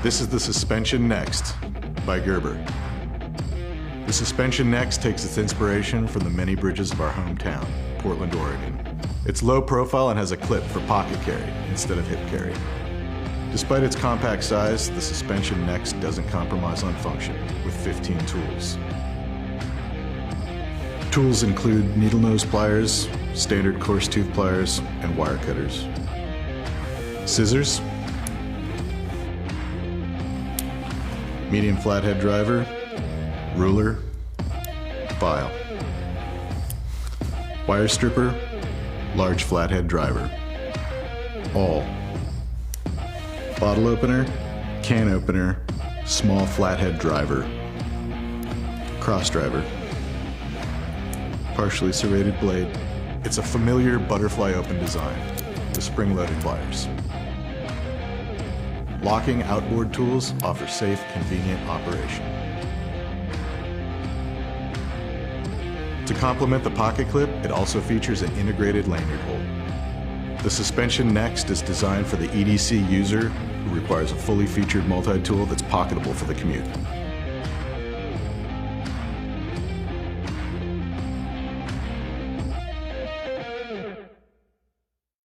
This is the Suspension Next by Gerber. The Suspension Next takes its inspiration from the many bridges of our hometown, Portland, Oregon. It's low profile and has a clip for pocket carry instead of hip carry. Despite its compact size, the Suspension Next doesn't compromise on function with 15 tools. Tools include needle nose pliers, standard coarse tooth pliers, and wire cutters. Scissors, medium flathead driver, ruler, file. Wire stripper, large flathead driver. Awl. Bottle opener, can opener, small flathead driver. Cross driver. Partially serrated blade. It's a familiar butterfly open design with spring-loaded pliers. Locking outboard tools offer safe, convenient operation. To complement the pocket clip, it also features an integrated lanyard hold. The Suspension Next is designed for the EDC user who requires a fully featured multi-tool that's pocketable for the commute.